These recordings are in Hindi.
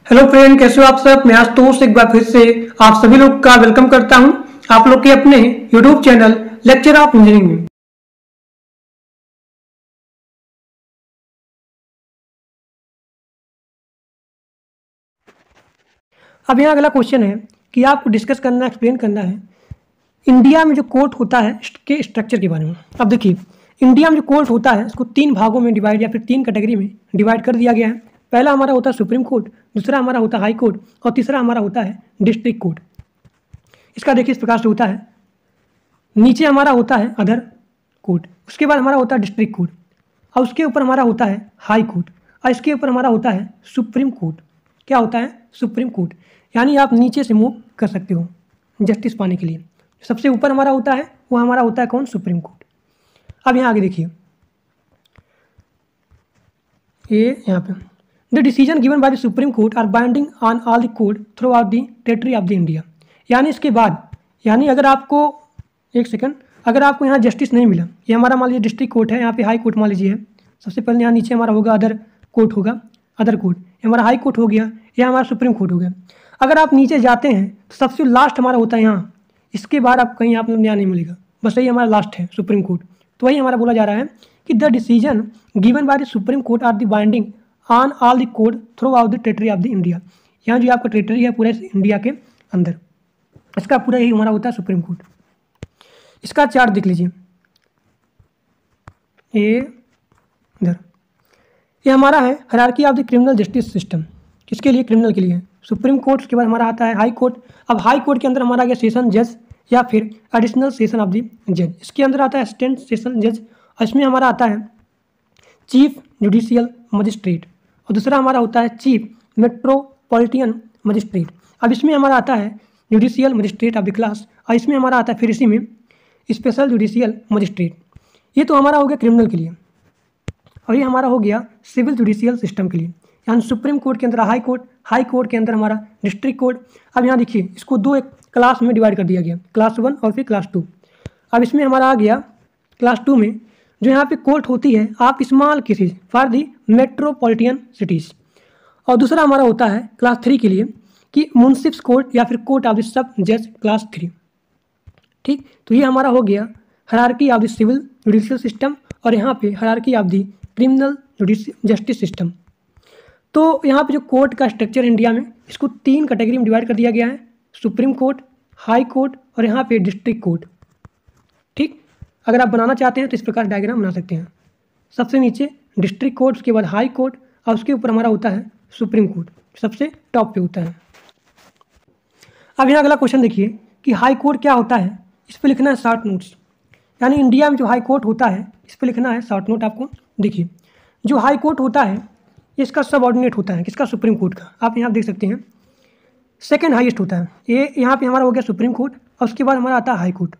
हेलो फ्रेंड, कैसे हो आप सब। मैं आज दोस्त एक बार फिर से आप सभी लोग का वेलकम करता हूं आप लोग के अपने YouTube channel lecture of engineering में। अब यहाँ अगला क्वेश्चन है कि आपको डिस्कस करना, एक्सप्लेन करना है इंडिया में जो कोर्ट होता है इसके स्ट्रक्चर के बारे में। अब देखिए, इंडिया में जो कोर्ट होता है इसको तीन भागों में डिवाइड या फिर तीन कैटेगरी में डिवाइड कर दिया गया है। पहला हमारा होता है सुप्रीम कोर्ट, दूसरा हमारा होता है हाई कोर्ट और तीसरा हमारा होता है डिस्ट्रिक्ट कोर्ट। इसका देखिए इस प्रकार से होता है, नीचे हमारा होता है अदर कोर्ट, उसके बाद हमारा होता है डिस्ट्रिक्ट कोर्ट और उसके ऊपर हमारा होता है हाई कोर्ट और इसके ऊपर हमारा होता है सुप्रीम कोर्ट। क्या होता है? Supreme court. यानी आप नीचे से मूव कर सकते हो जस्टिस पाने के लिए। सबसे ऊपर हमारा होता है वो हमारा होता है कौन? Supreme court. अब यहाँ आगे देखिए, ये यहाँ पे the decision given by the supreme court are binding on all the court throughout the territory of the India. यानी इसके बाद, यानी अगर आपको एक सेकंड, अगर आपको यहाँ जस्टिस नहीं मिला, ये हमारा मान लीजिए डिस्ट्रिक्ट कोर्ट है, यहाँ पे हाई कोर्ट मान लीजिए है। सबसे पहले यहाँ नीचे हमारा होगा अदर कोर्ट, होगा अदर कोर्ट, ये हमारा हाई कोर्ट हो गया, यह हमारा सुप्रीम कोर्ट हो गया। अगर आप नीचे जाते हैं तो सबसे लास्ट हमारा होता है यहाँ, इसके बाद आप कहीं आप यहाँ नहीं मिलेगा, बस यही हमारा लास्ट है सुप्रीम कोर्ट। तो वही हमारा बोला जा रहा है कि the decision given by the supreme court are the binding on all the court throughout the territory of the India. यहाँ जो आपका टेरिटरी है पूरे इंडिया के अंदर, इसका पूरा यही हमारा होता है सुप्रीम कोर्ट। इसका चार्ट देख लीजिए, ये इधर, ये हमारा है hierarchy of the criminal justice system. किसके लिए? क्रिमिनल के लिए। सुप्रीम कोर्ट, उसके बाद हमारा आता है हाई कोर्ट। अब हाई कोर्ट के अंदर हमारा आ गया सेशन जज या फिर एडिशनल सेशन ऑफ द जज। इसके अंदर आता है असिस्टेंट सेशन जज और इसमें हमारा आता है चीफ जुडिशियल मजिस्ट्रेट और दूसरा हमारा होता है चीफ मेट्रोपॉलिटन मजिस्ट्रेट। अब इसमें हमारा आता है judicial magistrate of the class और इसमें हमारा आता है फिर इसी में स्पेशल जुडिशियल मजिस्ट्रेट। ये तो हमारा हो गया क्रिमिनल के लिए और ये हमारा हो गया सिविल जुडिशियल सिस्टम के लिए। यानी सुप्रीम कोर्ट के अंदर हाई कोर्ट के अंदर हमारा डिस्ट्रिक्ट कोर्ट। अब यहाँ देखिए, इसको दो एक क्लास में डिवाइड कर दिया गया, क्लास 1 और फिर क्लास 2। अब इसमें हमारा आ गया क्लास 2 में जो यहाँ पे कोर्ट होती है आप small cases for the metropolitan cities. और दूसरा हमारा होता है क्लास 3 के लिए कि मुंसिफ्स कोर्ट या फिर कोर्ट ऑफ द सब जज क्लास 3। ठीक, तो ये हमारा हो गया hierarchy of the civil judicial system और यहाँ पे hierarchy of the criminal justice system. तो यहाँ पे जो कोर्ट का स्ट्रक्चर इंडिया में, इसको तीन कैटेगरी में डिवाइड कर दिया गया है, सुप्रीम कोर्ट, हाई कोर्ट और यहाँ पे डिस्ट्रिक्ट कोर्ट। ठीक, अगर आप बनाना चाहते हैं तो इस प्रकार डायग्राम बना सकते हैं। सबसे नीचे डिस्ट्रिक्ट कोर्ट, उसके बाद हाई कोर्ट और उसके ऊपर हमारा होता है सुप्रीम कोर्ट, सबसे टॉप पे होता है। अब यहाँ अगला क्वेश्चन देखिए कि हाई कोर्ट क्या होता है, इस पर लिखना है शॉर्ट नोट्स। यानी इंडिया में जो हाई कोर्ट होता है इस पर लिखना है शॉर्ट नोट आपको। देखिए, जो हाई कोर्ट होता है इसका सबऑर्डिनेट होता है किसका? सुप्रीम कोर्ट का। आप यहाँ देख सकते हैं सेकंड हाईएस्ट होता है ये, यहाँ पे हमारा हो गया सुप्रीम कोर्ट और उसके बाद हमारा आता है हाई कोर्ट।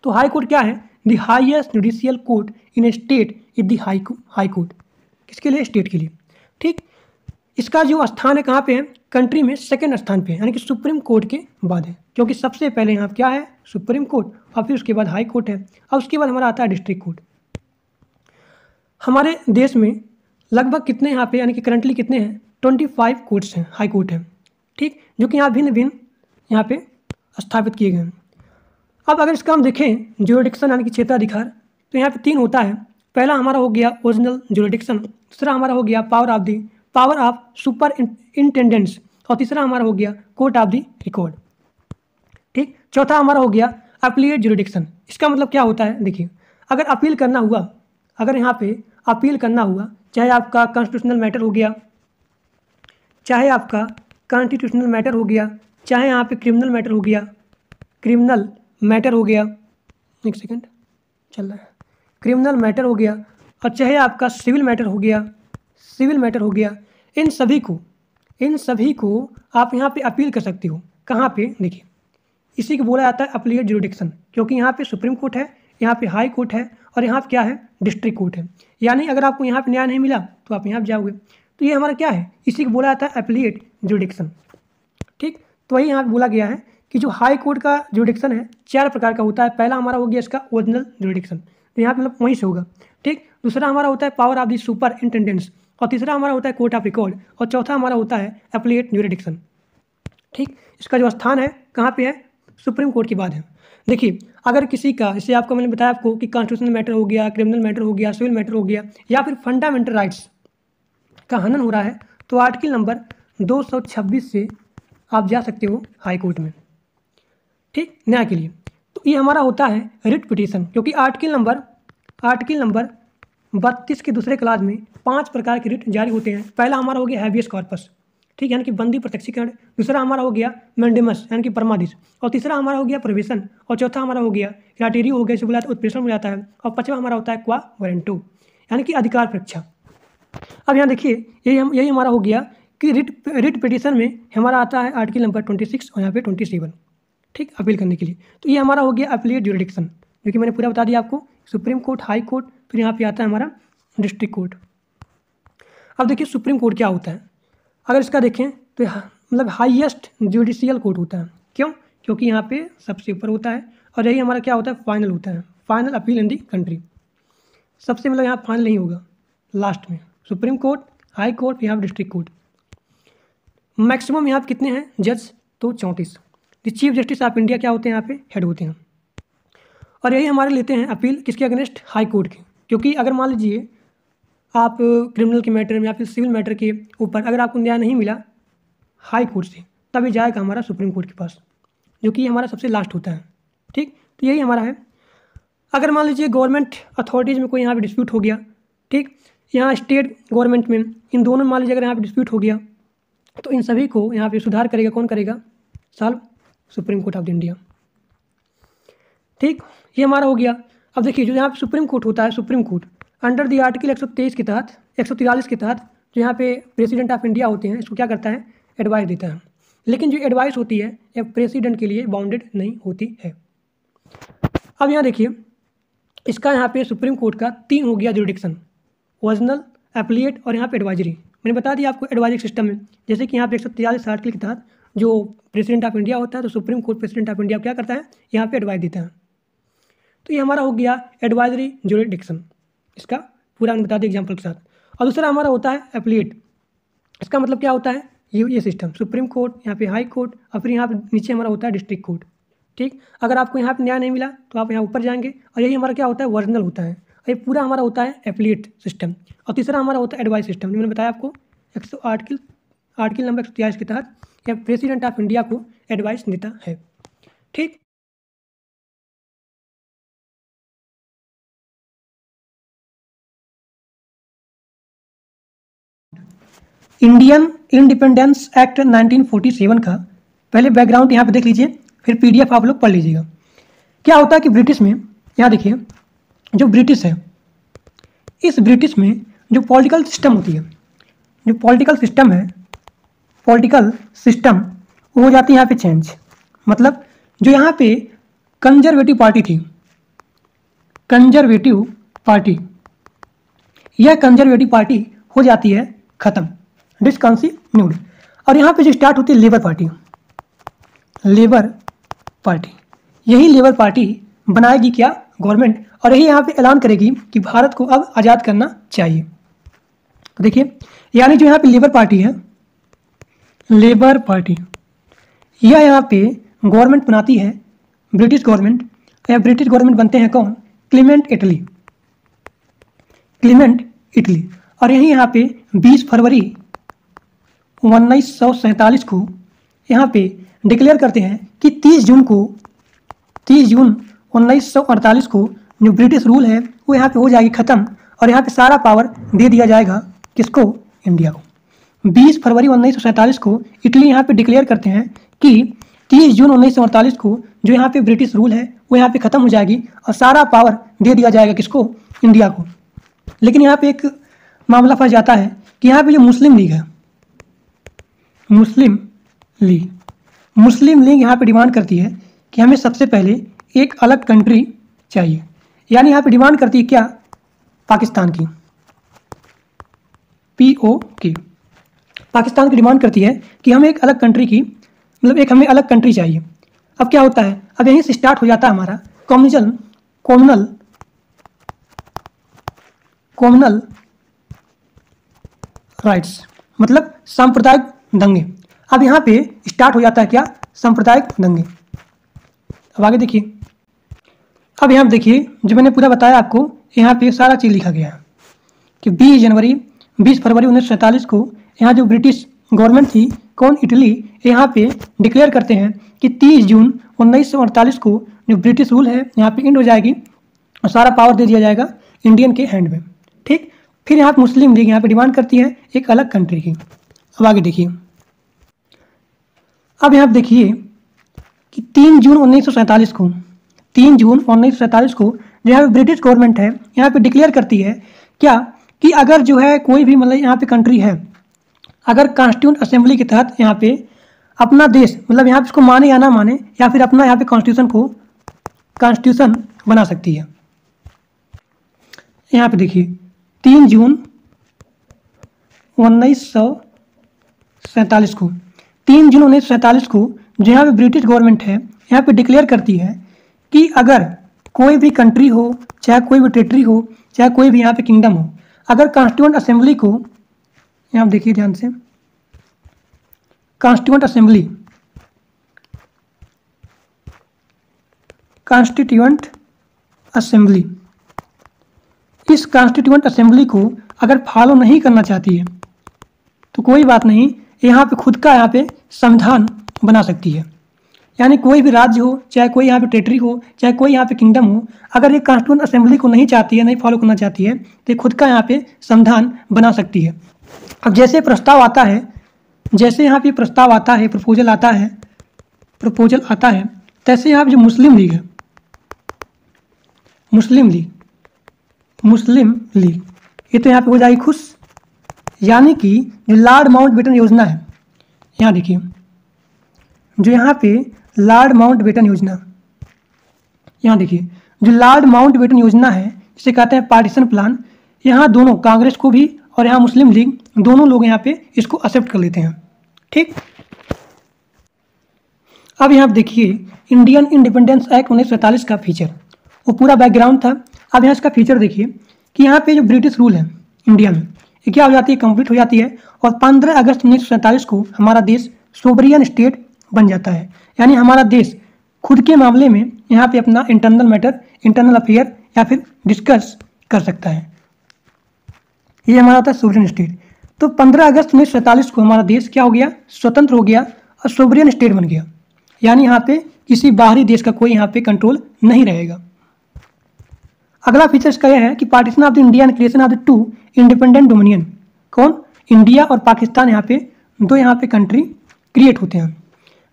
तो हाई कोर्ट क्या है? The highest judicial court in A state is the high court. किसके लिए? स्टेट के लिए। ठीक, इसका जो स्थान है कहाँ पे है? कंट्री में सेकंड स्थान पे है, यानी कि सुप्रीम कोर्ट के बाद है, क्योंकि सबसे पहले यहाँ क्या है? सुप्रीम कोर्ट और फिर उसके बाद हाई कोर्ट है और उसके बाद हमारा आता है डिस्ट्रिक्ट कोर्ट। हमारे देश में लगभग कितने यहाँ पे, यानी कि करंटली कितने हैं? 25 कोर्ट्स हैं, हाई कोर्ट है। ठीक, जो कि यहाँ भिन्न भिन्न यहाँ पे स्थापित किए गए हैं। अब अगर इसका हम देखें ज्यूरिडिक्शन यानी कि क्षेत्राधिकार, तो यहाँ पे 3 होता है। पहला हमारा हो गया ओरिजिनल ज्यूरिडिक्शन, दूसरा हमारा हो गया पावर ऑफ सुपर इंटेंडेंट्स और तीसरा हमारा हो गया कोर्ट ऑफ द रिकॉर्ड। ठीक, चौथा हमारा हो गया अपीलेट ज्यूरिडिक्शन। इसका मतलब क्या होता है? देखिए, अगर अपील करना हुआ, अगर यहाँ पे अपील करना हुआ, चाहे आपका कॉन्स्टिट्यूशनल मैटर हो गया, चाहे आपका कॉन्स्टिट्यूशनल मैटर हो गया, चाहे यहाँ पे क्रिमिनल मैटर हो गया, एक सेकंड चल रहा है, क्रिमिनल मैटर हो गया, और चाहे आपका सिविल मैटर हो गया, इन सभी को आप यहाँ पे अपील कर सकते हो। कहाँ पे? देखिए, इसी को बोला जाता है अपीलेट ज्यूरिडिक्शन, क्योंकि यहाँ पे सुप्रीम कोर्ट है, यहाँ पे हाई कोर्ट है और यहाँ पे क्या है? डिस्ट्रिक्ट कोर्ट है। यानी अगर आपको यहाँ पे न्याय नहीं मिला तो आप यहाँ पे जाओगे, तो ये हमारा क्या है? इसी को बोला जाता है अपीलेट ज्यूरिडिक्शन। ठीक, तो वही यहाँ पे बोला गया है कि जो हाई कोर्ट का ज्यूरिडिक्शन है 4 प्रकार का होता है। पहला हमारा हो गया इसका ओरिजिनल ज्यूरिडिक्शन, तो यहाँ पे मतलब वहीं से होगा। ठीक, दूसरा हमारा होता है पावर ऑफ द सुपर इंटेंडेंट्स, और तीसरा हमारा होता है कोर्ट ऑफ रिकॉर्ड, और चौथा हमारा होता है एप्लीट ज्यूरिडिक्शन। ठीक, इसका जो स्थान है कहाँ पे है, सुप्रीम कोर्ट के बाद है। देखिए अगर किसी का, जैसे आपको मैंने बताया आपको कि कॉन्स्टिट्यूशनल मैटर हो गया, क्रिमिनल मैटर हो गया, सिविल मैटर हो गया, या फिर फंडामेंटल राइट्स का हनन हो रहा है, तो आर्टिकल नंबर 226 से आप जा सकते हो हाई कोर्ट में, ठीक, न्याय के लिए। तो ये हमारा होता है रिट पिटीशन, क्योंकि आर्टिकल नंबर 32 के दूसरे क्लास में 5 प्रकार के रिट जारी होते हैं। पहला हमारा हो गया हैबियस कॉर्पस, ठीक, यानी कि बंदी प्रत्यक्षीकरण। दूसरा हमारा हो गया मैंडेमस यानी कि परमादेश, और तीसरा हमारा हो गया प्रोविजन, और चौथा हमारा हो गया क्राइटेरिया हो गया, जो बुलाता उत्प्रेषण हो जाता है, और पांचवा हमारा होता है क्वा वारंटो यानी कि अधिकार परीक्षा। अब यहाँ देखिए यही हमारा हो गया कि रिट पिटीशन में हमारा आता है आर्टिकल नंबर 26 और यहाँ पे 27, ठीक, अपील करने के लिए। तो ये हमारा हो गया अपीलेट ज्यूरिडिक्शन, जो कि मैंने पूरा बता दिया आपको, सुप्रीम कोर्ट, हाई कोर्ट, फिर यहाँ पे आता है हमारा डिस्ट्रिक्ट कोर्ट। अब देखिए सुप्रीम कोर्ट क्या होता है, अगर इसका देखें तो मतलब हाईएस्ट जुडिशियल कोर्ट होता है। क्यों? क्योंकि यहाँ पे सबसे ऊपर होता है, और यही हमारा क्या होता है, फाइनल होता है, फाइनल अपील इन दी कंट्री। सबसे मतलब यहाँ फाइनल नहीं होगा, लास्ट में सुप्रीम कोर्ट, हाई कोर्ट, यहाँ डिस्ट्रिक्ट कोर्ट। मैक्सिमम यहाँ पे कितने हैं जज, तो 34। चीफ जस्टिस ऑफ इंडिया क्या होते हैं, यहाँ पे हेड होते हैं। और यही हमारे लेते हैं अपील किसके अगेंस्ट, हाई कोर्ट के। क्योंकि अगर मान लीजिए आप क्रिमिनल के मैटर में या फिर सिविल मैटर के ऊपर अगर आपको न्याय नहीं मिला हाई कोर्ट से, तभी जाएगा हमारा सुप्रीम कोर्ट के पास, जो कि हमारा सबसे लास्ट होता है, ठीक। तो यही हमारा है। अगर मान लीजिए गवर्नमेंट अथॉरिटीज़ में कोई यहाँ पे डिस्प्यूट हो गया, ठीक, यहाँ स्टेट गवर्नमेंट में, इन दोनों में मान लीजिए अगर यहाँ पे डिस्प्यूट हो गया, तो इन सभी को यहाँ पे सुधार करेगा, कौन करेगा, solve, supreme court of India, ठीक। ये हमारा हो गया। अब देखिए जो यहाँ पे सुप्रीम कोर्ट होता है, supreme court under the article 123 के तहत, 143 के तहत, जो यहाँ पे प्रेसिडेंट ऑफ इंडिया होते हैं, इसको क्या करता है, एडवाइस देता है। लेकिन जो एडवाइस होती है ये प्रेसिडेंट के लिए बाउंडेड नहीं होती है। अब यहाँ देखिए इसका यहाँ पे सुप्रीम कोर्ट का 3 हो गया जुरिडिक्शन, ओरिजिनल, एप्लीट और यहाँ पे एडवाइजरी। मैंने बता दिया आपको एडवाइजरी सिस्टम में, जैसे कि यहाँ पे 143 आर्टिकल के तहत जो प्रेसिडेंट ऑफ इंडिया होता है, तो supreme court president of India क्या करता है, यहाँ पे एडवाइस देता है। तो ये हमारा हो गया एडवाइजरी जुरिडिक्शन, इसका पूरा मैं बता दें एग्जाम्पल के साथ। और दूसरा हमारा होता है एप्लीट, इसका मतलब क्या होता है, ये सिस्टम, सुप्रीम कोर्ट, यहाँ पे हाई कोर्ट, और फिर यहाँ पे नीचे हमारा होता है डिस्ट्रिक्ट कोर्ट, ठीक। अगर आपको यहाँ पे न्याय नहीं मिला तो आप यहाँ ऊपर जाएंगे, और यही हमारा क्या होता है, ओरिजिनल होता है। और ये पूरा हमारा होता है एप्लीट सिस्टम। और तीसरा हमारा होता है एडवाइस सिस्टम, जो मैंने बताया आपको, आर्टिकल नंबर 143 के तहत यह प्रेसिडेंट ऑफ इंडिया को एडवाइस देता है, ठीक। इंडियन इंडिपेंडेंस एक्ट 1947 का पहले बैकग्राउंड यहाँ पे देख लीजिए, फिर पीडीएफ आप लोग पढ़ लीजिएगा। क्या होता है कि ब्रिटिश में, यहाँ देखिए जो ब्रिटिश है, इस ब्रिटिश में जो पॉलिटिकल सिस्टम होती है, जो पॉलिटिकल सिस्टम है, पॉलिटिकल सिस्टम वो हो जाती है यहाँ पे चेंज। मतलब जो यहाँ पे कंजर्वेटिव पार्टी थी, कंजर्वेटिव पार्टी, यह कंजर्वेटिव पार्टी हो जाती है खत्म, डिसकंटिन्यूड। और यहाँ पे जो स्टार्ट होती है लेबर पार्टी, लेबर पार्टी, यही लेबर पार्टी बनाएगी क्या, गवर्नमेंट, और यही यहाँ पे ऐलान करेगी कि भारत को अब आज़ाद करना चाहिए। तो देखिए यानी जो यहाँ पे लेबर पार्टी है, लेबर पार्टी, यह यहाँ पे गवर्नमेंट बनाती है, ब्रिटिश गवर्नमेंट, या ब्रिटिश गवर्नमेंट बनते हैं कौन, क्लीमेंट इटली, क्लीमेंट इटली। और यही यहाँ पे 20 फरवरी 1947 को यहाँ पे डिक्लेयर करते हैं कि 30 जून 1948 को जो ब्रिटिश रूल है वो यहाँ पे हो जाएगी ख़त्म, और यहाँ पे सारा पावर दे दिया जाएगा किसको, इंडिया को। 20 फरवरी 1947 को इटली यहाँ पे डिक्लेयर करते हैं कि 30 जून 1948 को जो यहाँ पे ब्रिटिश रूल है वो यहाँ पे ख़त्म हो जाएगी, और सारा पावर दे दिया जाएगा किसको, इंडिया को। लेकिन यहाँ पे एक मामला फंस जाता है कि यहाँ पे जो मुस्लिम लीग है, मुस्लिम लीग यहाँ पे डिमांड करती है कि हमें सबसे पहले एक अलग कंट्री चाहिए। यानी यहाँ पे डिमांड करती है क्या, पाकिस्तान की, POK, पाकिस्तान की डिमांड करती है कि हमें एक अलग कंट्री की, मतलब एक हमें अलग कंट्री चाहिए। अब क्या होता है, अब यहीं से स्टार्ट हो जाता है हमारा कॉम्युनल राइट्स, मतलब सांप्रदायिक दंगे। अब यहाँ पे स्टार्ट हो जाता है क्या, सांप्रदायिक दंगे। अब आगे देखिए, अब यहाँ देखिए जो मैंने पूरा बताया आपको, यहाँ पे सारा चीज़ लिखा गया है कि 20 फरवरी 1947 को यहाँ जो ब्रिटिश गवर्नमेंट थी, कौन, इटली, यहाँ पे डिक्लेयर करते हैं कि 30 जून 1948 को जो ब्रिटिश रूल है यहाँ पे एंड हो जाएगी और सारा पावर दे दिया जाएगा इंडियन के हैंड में। ठीक, फिर यहाँ पे मुस्लिम लीग यहाँ पे डिमांड करती है एक अलग कंट्री की। अब आगे देखिए, अब यहाँ देखिए कि 3 जून 1947 को, 3 जून 1947 को जो यहाँ पे ब्रिटिश गवर्नमेंट है यहाँ पे डिक्लेयर करती है क्या, कि अगर जो है कोई भी मतलब यहाँ पे कंट्री है, अगर कॉन्स्टिट्यूंट असेंबली के तहत यहाँ पे अपना देश, मतलब यहाँ पे इसको माने या ना माने, या फिर अपना यहाँ पे कॉन्स्टिट्यूशन बना सकती है। यहाँ पे देखिए 3 जून 1947 को, 3 जून 1947 को जो यहाँ पे ब्रिटिश गवर्नमेंट है यहाँ पे डिक्लेयर करती है कि अगर कोई भी कंट्री हो, चाहे कोई भी टेरिटरी हो, चाहे कोई भी यहाँ पे किंगडम हो, अगर कॉन्स्टिट्यूंट असेंबली को, यहाँ देखिए ध्यान से, कॉन्स्टिट्यूंट असेंबली, इस कॉन्स्टिट्यूंट असेंबली को अगर फॉलो नहीं करना चाहती है तो कोई बात नहीं, यहाँ पे खुद का यहाँ पे संविधान बना सकती है। यानी कोई भी राज्य हो, चाहे कोई यहाँ पे टेरिटरी हो, चाहे कोई यहाँ पे किंगडम हो, अगर ये कॉन्स्टिट्यूंट असेंबली को नहीं चाहती है, नहीं फॉलो करना चाहती है, तो खुद का यहाँ पे संविधान बना सकती है। अब जैसे प्रस्ताव आता है, जैसे यहाँ पे प्रस्ताव आता है, प्रपोजल आता है, तैसे यहाँ पे जो मुस्लिम लीग है, मुस्लिम लीग ये तो यहाँ पे हो जाएगी खुश। यानी कि जो लॉर्ड माउंटबेटन योजना है, यहाँ देखिए जो यहाँ पे लॉर्ड माउंटबेटन योजना, यहाँ देखिए जो लॉर्ड माउंटबेटन योजना है, इसे कहते हैं पार्टीशन प्लान। यहाँ दोनों, कांग्रेस को भी और यहाँ मुस्लिम लीग, दोनों लोग यहाँ पे इसको एक्सेप्ट कर लेते हैं। ठीक, अब यहाँ देखिए इंडियन इंडिपेंडेंस एक्ट 1947 का फीचर, वो पूरा बैकग्राउंड था। अब यहाँ इसका फीचर देखिए कि यहाँ पे जो ब्रिटिश रूल है इंडिया में, ये क्या हो जाती है, कंप्लीट हो जाती है, और 15 अगस्त 1947 को हमारा देश सोवरियन स्टेट बन जाता है। यानी हमारा देश खुद के मामले में यहाँ पे अपना इंटरनल मैटर, इंटरनल अफेयर या फिर डिस्कस कर सकता है। ये हमारा होता है सोवरियन स्टेट। तो 15 अगस्त 1947 को हमारा देश क्या हो गया, स्वतंत्र हो गया और सोवरियन स्टेट बन गया। यानी यहाँ पे किसी बाहरी देश का कोई यहाँ पे कंट्रोल नहीं रहेगा। अगला फीचर इसका यह है कि partition of the India and creation of the 2 independent dominion, कौन, इंडिया और पाकिस्तान, यहाँ पे दो यहाँ पे कंट्री क्रिएट होते हैं।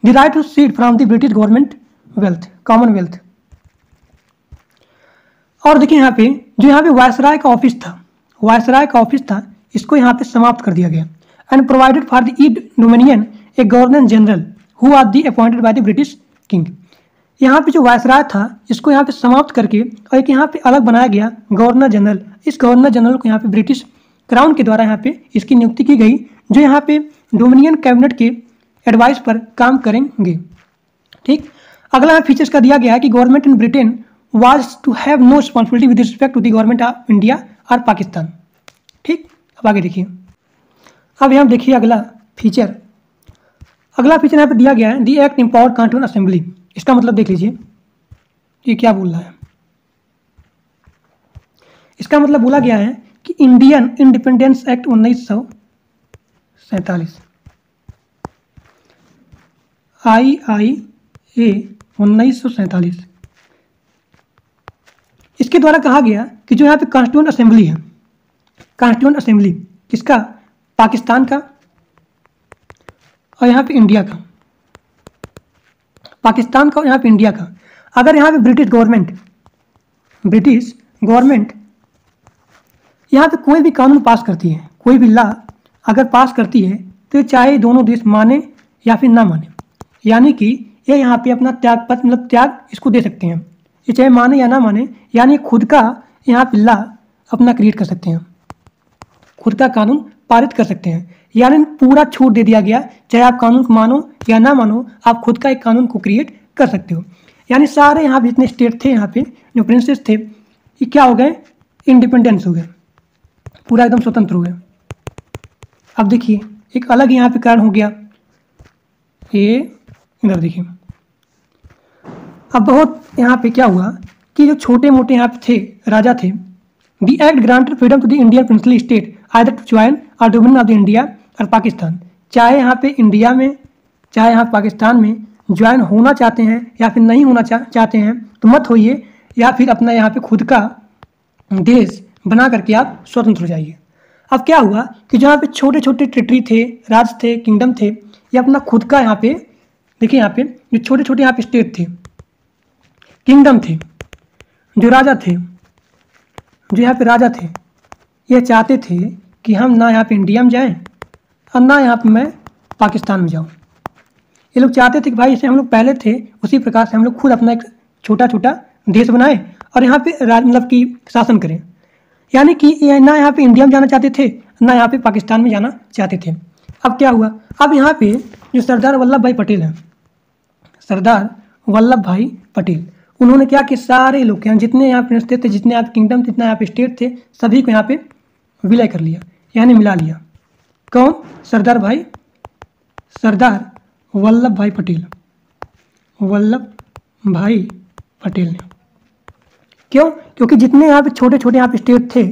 The right to secede from the British government wealth, commonwealth. और देखिए यहाँ पे जो यहाँ पे वायसराय का ऑफिस था, इसको यहाँ पे समाप्त कर दिया गया। And provided for the east dominion a governor general who are the appointed by the British king. यहाँ पे जो वायसराय था इसको यहाँ पे समाप्त करके और एक यहाँ पे अलग बनाया गया गवर्नर जनरल। इस गवर्नर जनरल को यहाँ पे ब्रिटिश क्राउन के द्वारा यहाँ पे इसकी नियुक्ति की गई, जो यहाँ पे डोमिनियन कैबिनेट के एडवाइस पर काम करेंगे। ठीक, अगला फीचर्स का दिया गया है कि government in Britain was to have no responsibility with respect to the government of India और पाकिस्तान। ठीक, अब आगे देखिए, अब यहाँ देखिए अगला फीचर यहाँ पे दिया गया है, the act empowered constituent assembly. इसका मतलब देख लीजिए ये क्या बोल रहा है। इसका मतलब बोला गया है कि इंडियन इंडिपेंडेंस एक्ट 1947, IIA 1947, इसके द्वारा कहा गया कि जो यहाँ पे कॉन्स्टिट्यूएंट असेंबली है, कॉन्स्टिट्यूएंट असेंबली किसका, पाकिस्तान का और यहाँ पे इंडिया का, पाकिस्तान का और यहाँ पे इंडिया का। अगर यहाँ पे ब्रिटिश गवर्नमेंट यहाँ पे कोई भी कानून पास करती है, कोई भी लॉ अगर पास करती है, तो चाहे दोनों देश माने या फिर ना माने, यानी कि ये यहाँ पे अपना त्याग पत्र, मतलब त्याग इसको दे सकते हैं, ये चाहे माने या ना माने, यानी खुद का यहाँ पे लॉ अपना क्रिएट कर सकते हैं, खुद का कानून पारित कर सकते हैं। यानी पूरा छूट दे दिया गया, चाहे आप कानून को मानो या ना मानो, आप खुद का एक कानून को क्रिएट कर सकते हो। यानी सारे यहाँ पे जितने स्टेट थे, यहाँ पे जो प्रिंसेस थे, ये क्या हो गए, इंडिपेंडेंस हो गए, पूरा एकदम स्वतंत्र हो गए। अब देखिए एक अलग यहाँ पे कारण हो गया, ये इधर देखिए। अब बहुत यहाँ पे क्या हुआ कि जो छोटे मोटे यहाँ पे थे राजा थे, the act granted freedom to the Indian princely state either to join और डोमिनेट ऑफ द इंडिया और पाकिस्तान। चाहे यहाँ पे इंडिया में चाहे यहाँ पाकिस्तान में ज्वाइन होना चाहते हैं या फिर नहीं होना चाहते हैं तो मत होइए, या फिर अपना यहाँ पे खुद का देश बना करके आप स्वतंत्र हो जाइए। अब क्या हुआ कि जहाँ पे छोटे छोटे टेरिटरी थे, राज्य थे, किंगडम थे, ये अपना खुद का यहाँ पे देखिए, यहाँ पे जो छोटे छोटे यहाँ पे स्टेट थे, किंगडम थे, जो राजा थे, जो यहाँ पे राजा थे, ये चाहते थे कि हम ना यहाँ पे इंडिया में जाएं और ना यहाँ पे मैं पाकिस्तान में जाऊँ। ये लोग चाहते थे कि भाई जैसे हम लोग पहले थे उसी प्रकार से हम लोग खुद अपना एक छोटा छोटा देश बनाएं और यहाँ पे मतलब कि शासन करें। यानी कि ये ना यहाँ पे इंडिया में जाना चाहते थे ना यहाँ पे पाकिस्तान में जाना चाहते थे। अब क्या हुआ, अब यहाँ पे जो सरदार वल्लभ भाई पटेल हैं, सरदार वल्लभ भाई पटेल, उन्होंने क्या कि सारे लोग यहाँ जितने यहाँ पे स्टेट थे, जितने यहाँ पे किंगडम, जितने यहाँ पे स्टेट थे, सभी को यहाँ पे विलय कर लिया, यानी मिला लिया। कौन? सरदार वल्लभ भाई पटेल, वल्लभ भाई पटेल ने। क्यों? क्योंकि जितने यहाँ पे छोटे छोटे यहाँ पे स्टेट थे,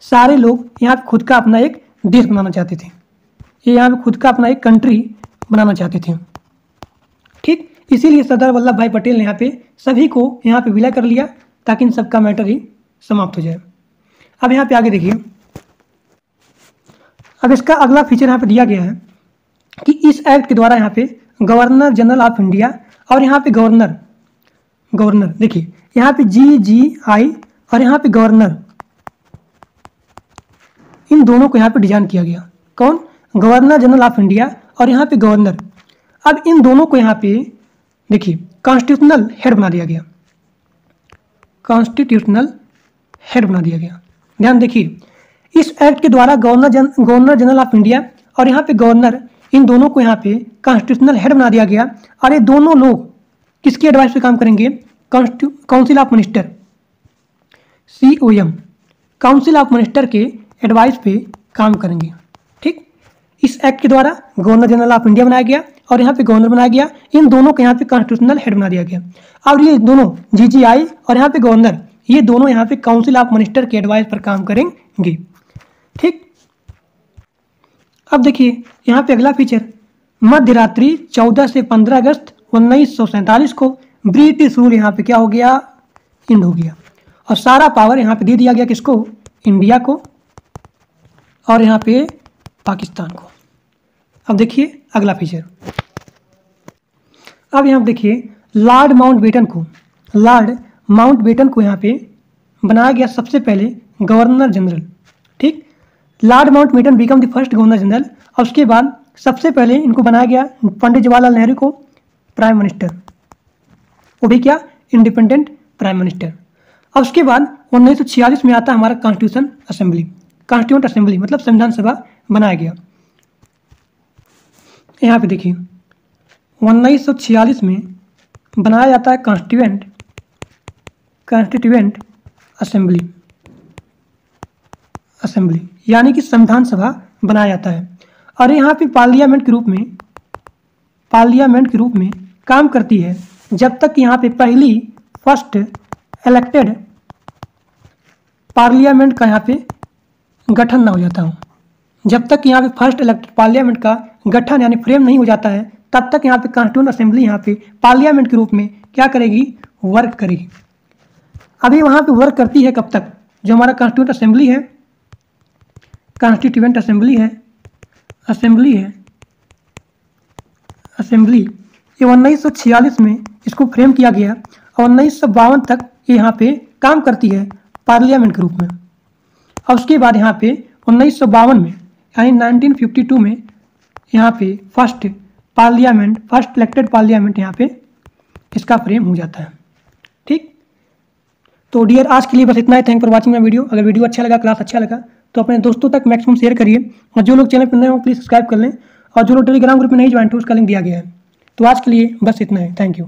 सारे लोग यहाँ पे खुद का अपना एक देश बनाना चाहते थे, ये यहाँ पे खुद का अपना एक कंट्री बनाना चाहते थे। ठीक, इसीलिए सरदार वल्लभ भाई पटेल ने यहाँ पे सभी को यहाँ पे विलय कर लिया ताकि इन सबका मैटर ही समाप्त हो जाए। अब यहाँ पे आगे देखिए, अब इसका अगला फीचर यहाँ पे दिया गया है कि इस एक्ट के द्वारा यहाँ पे गवर्नर जनरल ऑफ इंडिया और यहाँ पे गवर्नर देखिए यहाँ पे GGI और यहाँ पे गवर्नर, इन दोनों को यहाँ पे डिजाइन किया गया। कौन? गवर्नर जनरल ऑफ इंडिया और यहाँ पे गवर्नर। अब इन दोनों को यहाँ पे देखिए कॉन्स्टिट्यूशनल हेड बना दिया गया, कॉन्स्टिट्यूशनल हेड बना दिया गया। ध्यान देखिए, इस एक्ट के द्वारा गवर्नर जनरल ऑफ इंडिया और यहाँ पे गवर्नर, इन दोनों को यहाँ पे कॉन्स्टिट्यूशनल हेड बना दिया गया। और ये दोनों लोग किसकी एडवाइस पे काम करेंगे? Council of minister, COM, council of minister के एडवाइस पे काम करेंगे। ठीक, इस एक्ट के द्वारा गवर्नर जनरल ऑफ इंडिया बनाया गया और यहाँ पे गवर्नर बनाया गया, इन दोनों को यहाँ पे कॉन्स्टिट्यूशनल हेड बना दिया गया। और ये दोनों GGI और यहाँ पे गवर्नर, ये दोनों यहाँ पे काउंसिल ऑफ मिनिस्टर के एडवाइस पर काम करेंगे। ठीक, अब देखिए यहाँ पे अगला फीचर, मध्य रात्रि 14 से 15 अगस्त 1947 को ब्रिटिश रूल यहाँ पे क्या हो गया? एंड हो गया। और सारा पावर यहाँ पे दे दिया गया किसको? इंडिया को और यहाँ पे पाकिस्तान को। अब देखिए अगला फीचर, अब यहाँ देखिए लॉर्ड माउंटबेटन को यहाँ पे बनाया गया सबसे पहले गवर्नर जनरल। ठीक, Lord Mountbatten become the first governor general. और उसके बाद सबसे पहले इनको बनाया गया पंडित जवाहरलाल नेहरू को प्राइम मिनिस्टर, वो भी क्या? Independent prime minister. और उसके बाद 1946 में आता है हमारा कॉन्स्टिट्यूंट असेंबली मतलब संविधान सभा बनाया गया। यहाँ पे देखिए 1946 में बनाया जाता है कॉन्स्टिट्यूएंट असेंबली यानी कि संविधान सभा बनाया जाता है। और यहाँ पे पार्लियामेंट के रूप में काम करती है जब तक यहाँ पे फर्स्ट इलेक्टेड पार्लियामेंट का यहाँ पे गठन ना हो जाता हो। जब तक यहाँ पे फर्स्ट इलेक्टेड पार्लियामेंट का गठन यानी फ्रेम नहीं हो जाता है, तब तक यहाँ पे कॉन्स्टिट्यूएंट असेंबली यहाँ पे पार्लियामेंट के रूप में क्या करेगी? वर्क करेगी। अभी वहाँ पे वर्क करती है कब तक? जो हमारा कॉन्स्टिट्यूएंट असेंबली है, ये 1946 में इसको फ्रेम किया गया और 1952 तक ये यहाँ पे काम करती है पार्लियामेंट के रूप में। और उसके बाद यहाँ पे 1952 में यानी 1952 में यहाँ पे फर्स्ट इलेक्टेड पार्लियामेंट यहाँ पे इसका फ्रेम हो जाता है। ठीक, तो डियर आज के लिए बस इतना ही। Thank for watching my video. अगर वीडियो अच्छा लगा, क्लास अच्छा लगा तो अपने दोस्तों तक मैक्सिमम शेयर करिए। और जो लोग चैनल पर नए हो प्लीज़ सब्सक्राइब कर लें। और जो लोग टेलीग्राम ग्रुप में नहीं ज्वाइन थे उसका लिंक दिया गया है। तो आज के लिए बस इतना है। Thank you.